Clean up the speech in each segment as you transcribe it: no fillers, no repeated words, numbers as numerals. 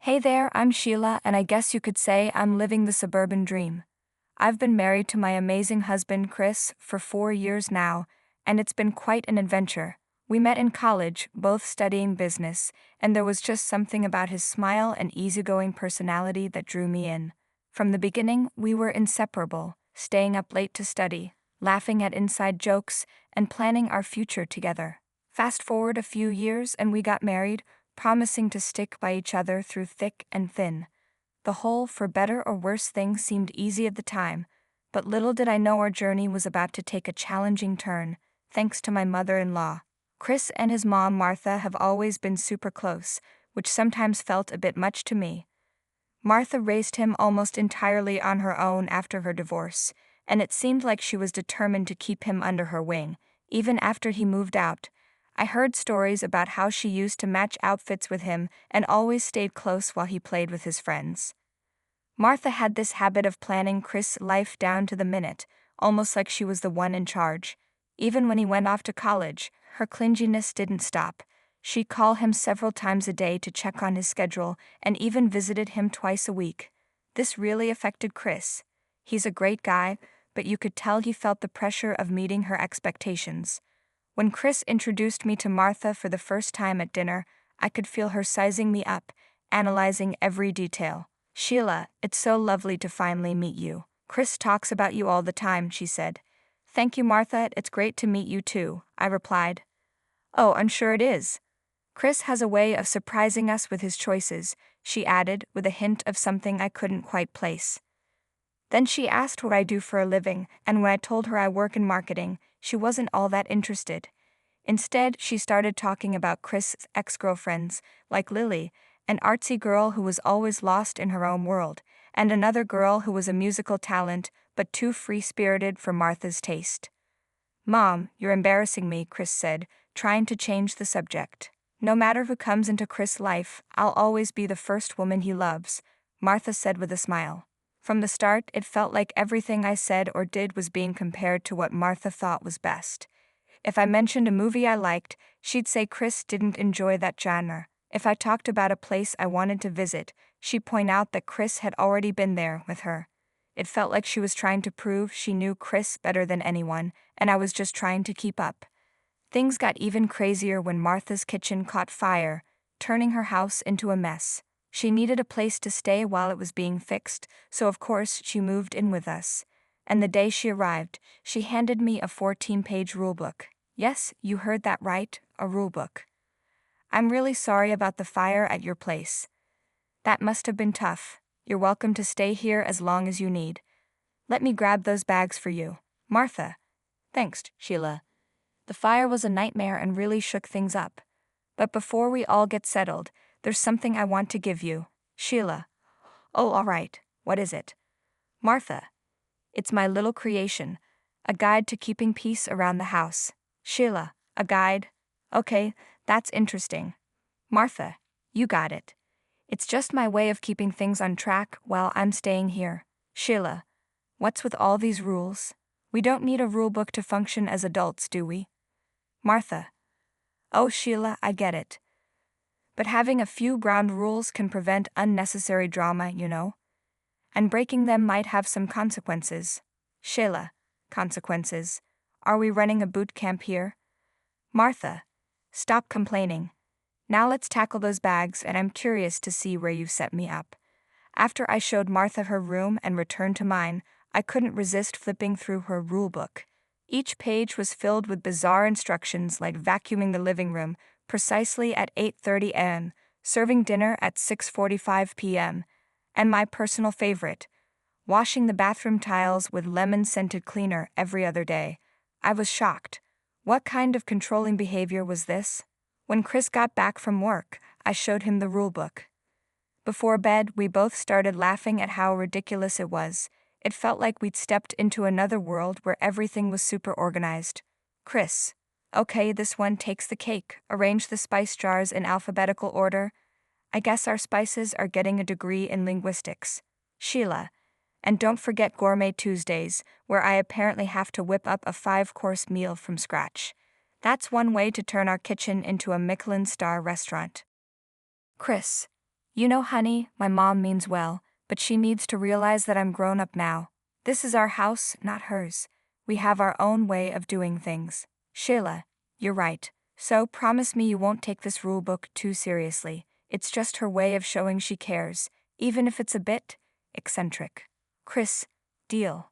Hey there, I'm Sheila, and I guess you could say I'm living the suburban dream. I've been married to my amazing husband, Chris, for 4 years now, and it's been quite an adventure. We met in college, both studying business, and there was just something about his smile and easygoing personality that drew me in. From the beginning, we were inseparable, staying up late to study, laughing at inside jokes, and planning our future together. Fast forward a few years and we got married, promising to stick by each other through thick and thin. The whole for better or worse thing seemed easy at the time, but little did I know our journey was about to take a challenging turn, thanks to my mother-in-law. Chris and his mom Martha have always been super close, which sometimes felt a bit much to me. Martha raised him almost entirely on her own after her divorce, and it seemed like she was determined to keep him under her wing, even after he moved out. I heard stories about how she used to match outfits with him and always stayed close while he played with his friends. Martha had this habit of planning Chris' life down to the minute, almost like she was the one in charge. Even when he went off to college, her clinginess didn't stop. She'd call him several times a day to check on his schedule and even visited him twice a week. This really affected Chris. He's a great guy, but you could tell he felt the pressure of meeting her expectations. When Chris introduced me to Martha for the first time at dinner, I could feel her sizing me up, analyzing every detail. "Sheila, it's so lovely to finally meet you. Chris talks about you all the time," she said. "Thank you, Martha, it's great to meet you too," I replied. "Oh, I'm sure it is. Chris has a way of surprising us with his choices," she added, with a hint of something I couldn't quite place. Then she asked what I do for a living, and when I told her I work in marketing, she wasn't all that interested. Instead, she started talking about Chris' ex-girlfriends, like Lily, an artsy girl who was always lost in her own world, and another girl who was a musical talent, but too free-spirited for Martha's taste. "Mom, you're embarrassing me," Chris said, trying to change the subject. "No matter who comes into Chris' life, I'll always be the first woman he loves," Martha said with a smile. From the start, it felt like everything I said or did was being compared to what Martha thought was best. If I mentioned a movie I liked, she'd say Chris didn't enjoy that genre. If I talked about a place I wanted to visit, she'd point out that Chris had already been there with her. It felt like she was trying to prove she knew Chris better than anyone, and I was just trying to keep up. Things got even crazier when Martha's kitchen caught fire, turning her house into a mess. She needed a place to stay while it was being fixed, so of course she moved in with us. And the day she arrived, she handed me a 14-page rulebook. Yes, you heard that right, a rulebook. "I'm really sorry about the fire at your place. That must have been tough. You're welcome to stay here as long as you need. Let me grab those bags for you." "Martha." "Thanks, Sheila. The fire was a nightmare and really shook things up. But before we all get settled, there's something I want to give you." "Sheila." "Oh, all right. What is it?" "Martha. It's my little creation, a guide to keeping peace around the house." "Sheila, a guide? Okay, that's interesting." "Martha, you got it. It's just my way of keeping things on track while I'm staying here." "Sheila, what's with all these rules? We don't need a rule book to function as adults, do we?" "Martha. Oh, Sheila, I get it. But having a few ground rules can prevent unnecessary drama, you know? And breaking them might have some consequences." "Sheila, consequences? Are we running a boot camp here?" "Martha, stop complaining. Now let's tackle those bags, and I'm curious to see where you've set me up." After I showed Martha her room and returned to mine, I couldn't resist flipping through her rule book. Each page was filled with bizarre instructions like vacuuming the living room precisely at 8:30 a.m., serving dinner at 6:45 p.m., and my personal favorite, washing the bathroom tiles with lemon-scented cleaner every other day. I was shocked. What kind of controlling behavior was this? When Chris got back from work, I showed him the rulebook. Before bed, we both started laughing at how ridiculous it was. It felt like we'd stepped into another world where everything was super organized. "Chris. Okay, this one takes the cake. Arrange the spice jars in alphabetical order. I guess our spices are getting a degree in linguistics." "Sheila. And don't forget Gourmet Tuesdays, where I apparently have to whip up a 5-course meal from scratch. That's one way to turn our kitchen into a Michelin star restaurant." "Chris. You know, honey, my mom means well, but she needs to realize that I'm grown up now. This is our house, not hers. We have our own way of doing things. Sheila, you're right. So promise me you won't take this rulebook too seriously. It's just her way of showing she cares, even if it's a bit eccentric. Chris, deal.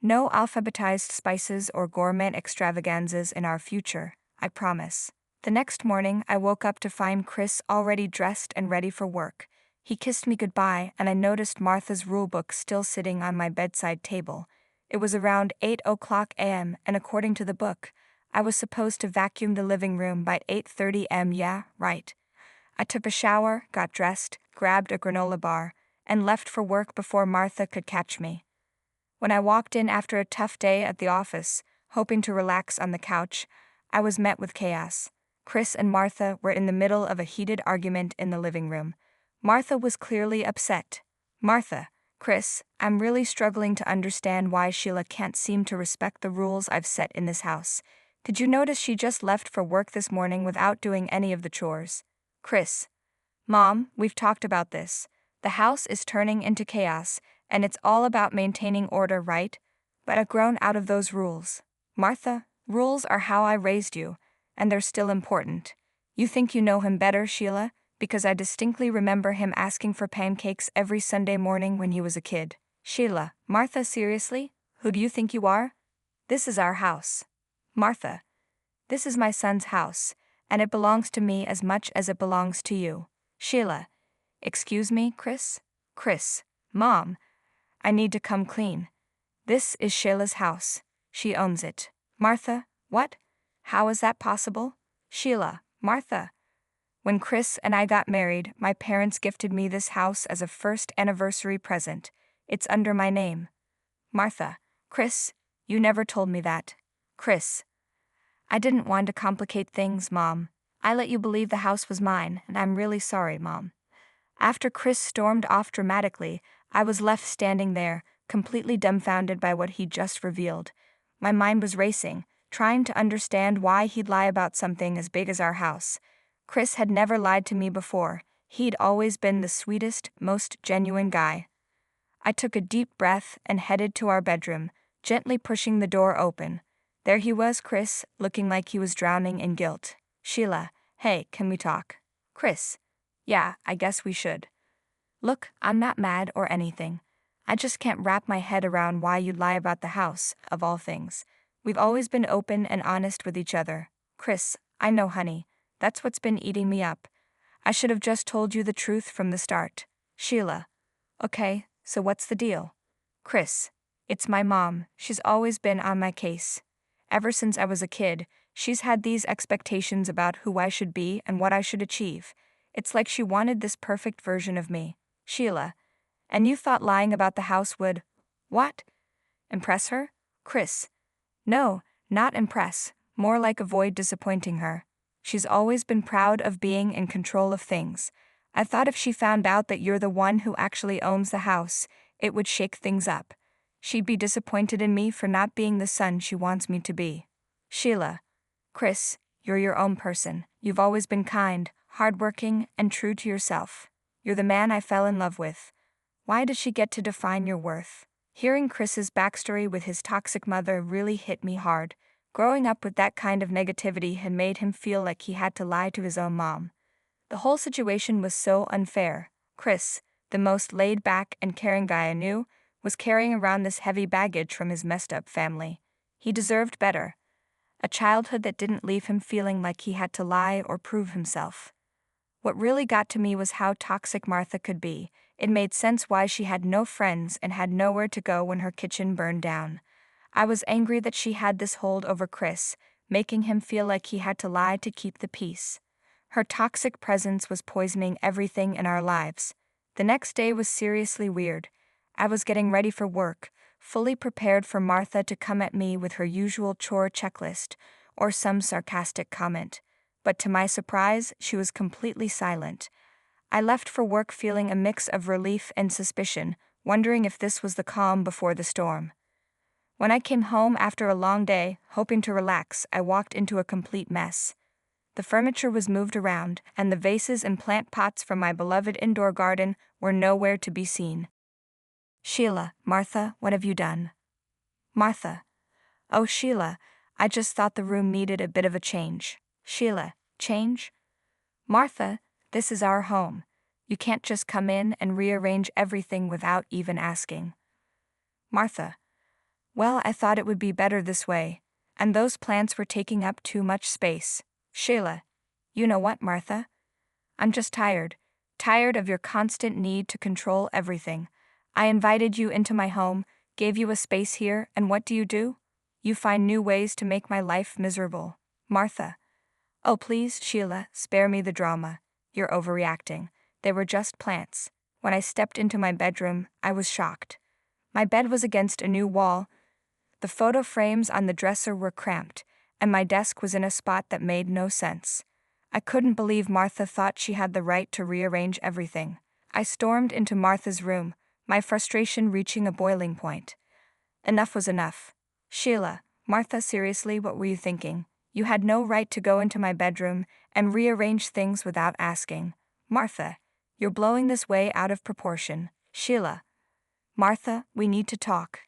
No alphabetized spices or gourmet extravaganzas in our future, I promise. The next morning, I woke up to find Chris already dressed and ready for work. He kissed me goodbye, and I noticed Martha's rulebook still sitting on my bedside table. It was around 8:00 a.m., and according to the book, I was supposed to vacuum the living room by 8:30 a.m. Yeah, right. I took a shower, got dressed, grabbed a granola bar, and left for work before Martha could catch me. When I walked in after a tough day at the office, hoping to relax on the couch, I was met with chaos. Chris and Martha were in the middle of a heated argument in the living room. Martha was clearly upset. Martha, Chris, I'm really struggling to understand why Sheila can't seem to respect the rules I've set in this house. Did you notice she just left for work this morning without doing any of the chores? Chris, Mom, we've talked about this. The house is turning into chaos, and it's all about maintaining order, right? But I've grown out of those rules. Martha, rules are how I raised you, and they're still important. You think you know him better, Sheila? Because I distinctly remember him asking for pancakes every Sunday morning when he was a kid. Sheila, Martha, seriously? Who do you think you are? This is our house. Martha, this is my son's house, and it belongs to me as much as it belongs to you. Sheila, excuse me, Chris? Chris, Mom, I need to come clean. This is Sheila's house. She owns it. Martha, what? How is that possible? Sheila, Martha. When Chris and I got married, my parents gifted me this house as a first anniversary present. It's under my name. Martha, Chris, you never told me that. Chris, I didn't want to complicate things, Mom. I let you believe the house was mine, and I'm really sorry, Mom. After Chris stormed off dramatically, I was left standing there, completely dumbfounded by what he'd just revealed. My mind was racing, trying to understand why he'd lie about something as big as our house. Chris had never lied to me before. He'd always been the sweetest, most genuine guy. I took a deep breath and headed to our bedroom, gently pushing the door open. There he was, Chris, looking like he was drowning in guilt. Sheila, hey, can we talk? Chris, yeah, I guess we should. Look, I'm not mad or anything. I just can't wrap my head around why you'd lie about the house, of all things. We've always been open and honest with each other. Chris, I know, honey. That's what's been eating me up. I should have just told you the truth from the start. Sheila, okay, so what's the deal? Chris, it's my mom. She's always been on my case. Ever since I was a kid, she's had these expectations about who I should be and what I should achieve. It's like she wanted this perfect version of me. Sheila, and you thought lying about the house would, what? Impress her? Chris, no, not impress, more like avoid disappointing her. She's always been proud of being in control of things. I thought if she found out that you're the one who actually owns the house, it would shake things up. She'd be disappointed in me for not being the son she wants me to be. Sheila, Chris, you're your own person. You've always been kind, hardworking, and true to yourself. You're the man I fell in love with. Why does she get to define your worth? Hearing Chris's backstory with his toxic mother really hit me hard. Growing up with that kind of negativity had made him feel like he had to lie to his own mom. The whole situation was so unfair. Chris, the most laid-back and caring guy I knew, was carrying around this heavy baggage from his messed-up family. He deserved better. A childhood that didn't leave him feeling like he had to lie or prove himself. What really got to me was how toxic Martha could be. It made sense why she had no friends and had nowhere to go when her kitchen burned down. I was angry that she had this hold over Chris, making him feel like he had to lie to keep the peace. Her toxic presence was poisoning everything in our lives. The next day was seriously weird. I was getting ready for work, fully prepared for Martha to come at me with her usual chore checklist or some sarcastic comment. But to my surprise, she was completely silent. I left for work feeling a mix of relief and suspicion, wondering if this was the calm before the storm. When I came home after a long day, hoping to relax, I walked into a complete mess. The furniture was moved around, and the vases and plant pots from my beloved indoor garden were nowhere to be seen. Sheila, Martha, what have you done? Martha. Oh, Sheila, I just thought the room needed a bit of a change. Sheila, change? Martha, this is our home. You can't just come in and rearrange everything without even asking. Martha. Well, I thought it would be better this way, and those plants were taking up too much space. Sheila. You know what, Martha? I'm just tired. Tired of your constant need to control everything. I invited you into my home, gave you a space here, and what do? You find new ways to make my life miserable. Martha. Oh please, Sheila, spare me the drama. You're overreacting. They were just plants. When I stepped into my bedroom, I was shocked. My bed was against a new wall. The photo frames on the dresser were cramped, and my desk was in a spot that made no sense. I couldn't believe Martha thought she had the right to rearrange everything. I stormed into Martha's room, my frustration reaching a boiling point. Enough was enough. Sheila, Martha, seriously, what were you thinking? You had no right to go into my bedroom and rearrange things without asking. Martha, you're blowing this way out of proportion. Sheila. Martha, we need to talk.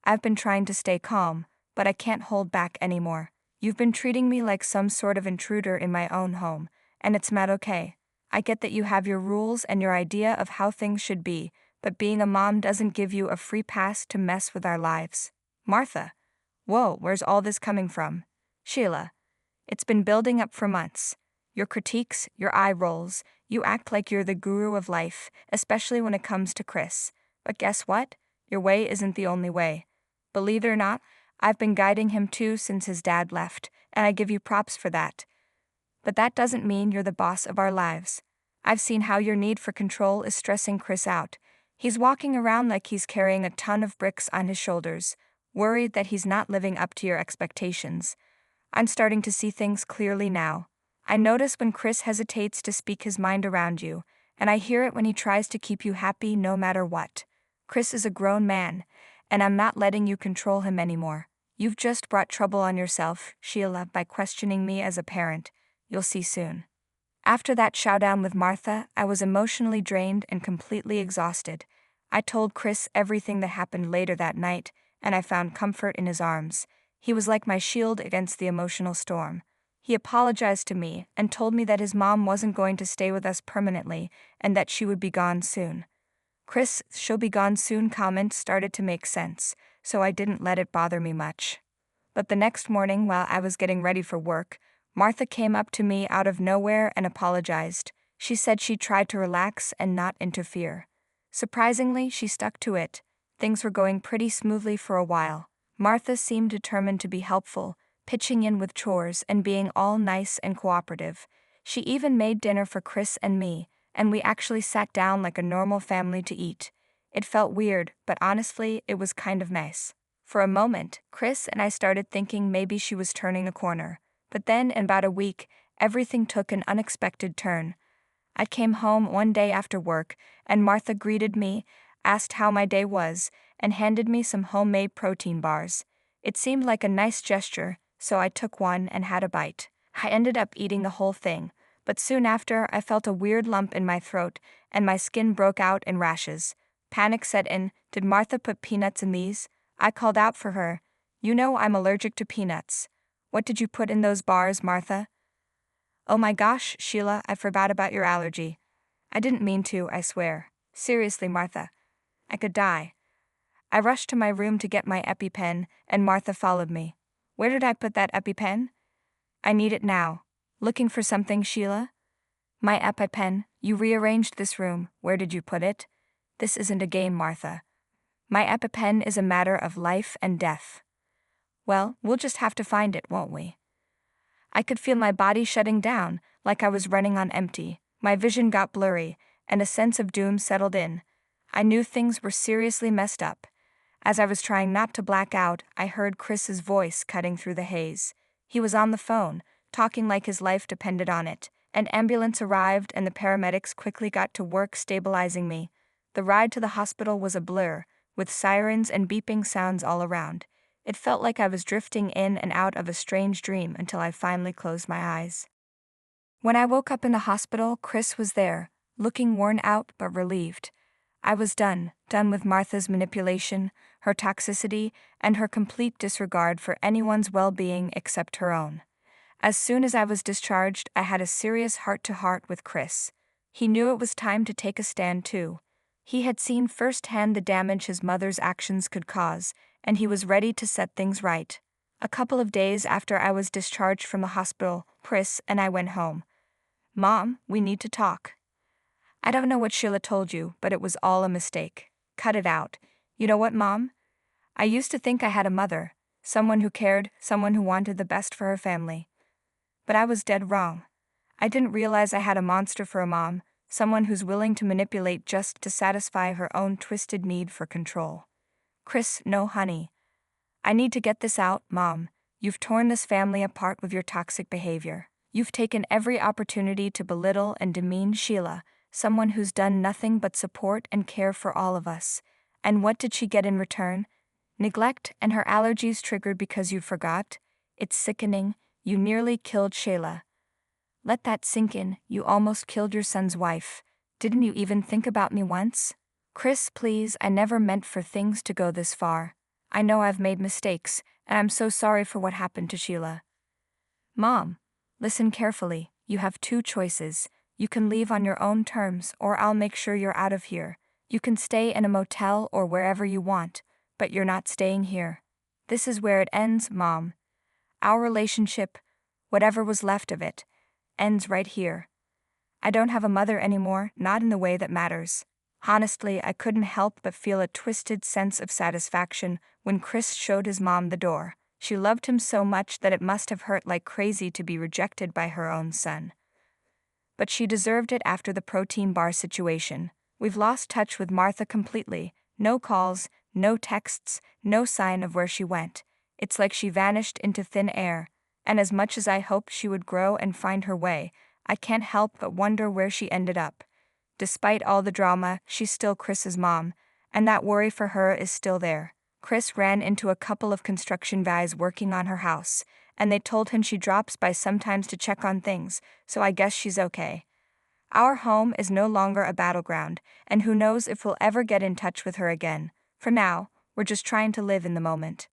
I've been trying to stay calm, but I can't hold back anymore. You've been treating me like some sort of intruder in my own home, and it's not okay. I get that you have your rules and your idea of how things should be, but being a mom doesn't give you a free pass to mess with our lives. Martha. Whoa, where's all this coming from? Sheila. It's been building up for months. Your critiques, your eye rolls, you act like you're the guru of life, especially when it comes to Chris. But guess what? Your way isn't the only way. Believe it or not, I've been guiding him too since his dad left, and I give you props for that. But that doesn't mean you're the boss of our lives. I've seen how your need for control is stressing Chris out. He's walking around like he's carrying a ton of bricks on his shoulders, worried that he's not living up to your expectations. I'm starting to see things clearly now. I notice when Chris hesitates to speak his mind around you, and I hear it when he tries to keep you happy no matter what. Chris is a grown man, and I'm not letting you control him anymore. You've just brought trouble on yourself, Sheila, by questioning me as a parent. You'll see soon. After that showdown with Martha, I was emotionally drained and completely exhausted. I told Chris everything that happened later that night, and I found comfort in his arms. He was like my shield against the emotional storm. He apologized to me and told me that his mom wasn't going to stay with us permanently and that she would be gone soon. Chris' "she'll be gone soon" comment started to make sense, so I didn't let it bother me much. But the next morning, while I was getting ready for work, Martha came up to me out of nowhere and apologized. She said she tried to relax and not interfere. Surprisingly, she stuck to it. Things were going pretty smoothly for a while. Martha seemed determined to be helpful, pitching in with chores and being all nice and cooperative. She even made dinner for Chris and me, and we actually sat down like a normal family to eat. It felt weird, but honestly, it was kind of nice. For a moment, Chris and I started thinking maybe she was turning a corner. But then, in about a week, everything took an unexpected turn. I came home one day after work, and Martha greeted me, asked how my day was, and handed me some homemade protein bars. It seemed like a nice gesture, so I took one and had a bite. I ended up eating the whole thing, but soon after I felt a weird lump in my throat, and my skin broke out in rashes. Panic set in. Did Martha put peanuts in these? I called out for her. You know I'm allergic to peanuts. What did you put in those bars, Martha? Oh my gosh, Sheila, I forgot about your allergy. I didn't mean to, I swear. Seriously, Martha. I could die. I rushed to my room to get my EpiPen, and Martha followed me. Where did I put that EpiPen? I need it now. Looking for something, Sheila? My EpiPen. You rearranged this room. Where did you put it? This isn't a game, Martha. My EpiPen is a matter of life and death. Well, we'll just have to find it, won't we? I could feel my body shutting down, like I was running on empty. My vision got blurry, and a sense of doom settled in. I knew things were seriously messed up. As I was trying not to black out, I heard Chris's voice cutting through the haze. He was on the phone, talking like his life depended on it. An ambulance arrived and the paramedics quickly got to work stabilizing me. The ride to the hospital was a blur, with sirens and beeping sounds all around. It felt like I was drifting in and out of a strange dream until I finally closed my eyes. When I woke up in the hospital, Chris was there, looking worn out but relieved. I was done with Martha's manipulation, her toxicity, and her complete disregard for anyone's well-being except her own. As soon as I was discharged, I had a serious heart-to-heart with Chris. He knew it was time to take a stand too. He had seen firsthand the damage his mother's actions could cause, and he was ready to set things right. A couple of days after I was discharged from the hospital, Chris and I went home. "Mom, we need to talk." "I don't know what Sheila told you, but it was all a mistake. Cut it out. You know what, Mom? I used to think I had a mother, someone who cared, someone who wanted the best for her family. But I was dead wrong. I didn't realize I had a monster for a mom, someone who's willing to manipulate just to satisfy her own twisted need for control." "Chris, no honey. I need to get this out, Mom. You've torn this family apart with your toxic behavior. You've taken every opportunity to belittle and demean Sheila, someone who's done nothing but support and care for all of us. And what did she get in return? Neglect and her allergies triggered because you forgot? It's sickening. You nearly killed Sheila. Let that sink in. You almost killed your son's wife. Didn't you even think about me once? Chris, please, I never meant for things to go this far. I know I've made mistakes, and I'm so sorry for what happened to Sheila." "Mom, listen carefully. You have two choices. You can leave on your own terms, or I'll make sure you're out of here. You can stay in a motel or wherever you want, but you're not staying here. This is where it ends, Mom. Our relationship, whatever was left of it, ends right here. I don't have a mother anymore, not in the way that matters." Honestly, I couldn't help but feel a twisted sense of satisfaction when Chris showed his mom the door. She loved him so much that it must have hurt like crazy to be rejected by her own son. But she deserved it after the protein bar situation. We've lost touch with Martha completely. No calls, no texts, no sign of where she went. It's like she vanished into thin air. And as much as I hoped she would grow and find her way, I can't help but wonder where she ended up. Despite all the drama, she's still Chris's mom, and that worry for her is still there. Chris ran into a couple of construction guys working on her house, and they told him she drops by sometimes to check on things, so I guess she's okay. Our home is no longer a battleground, and who knows if we'll ever get in touch with her again. For now, we're just trying to live in the moment.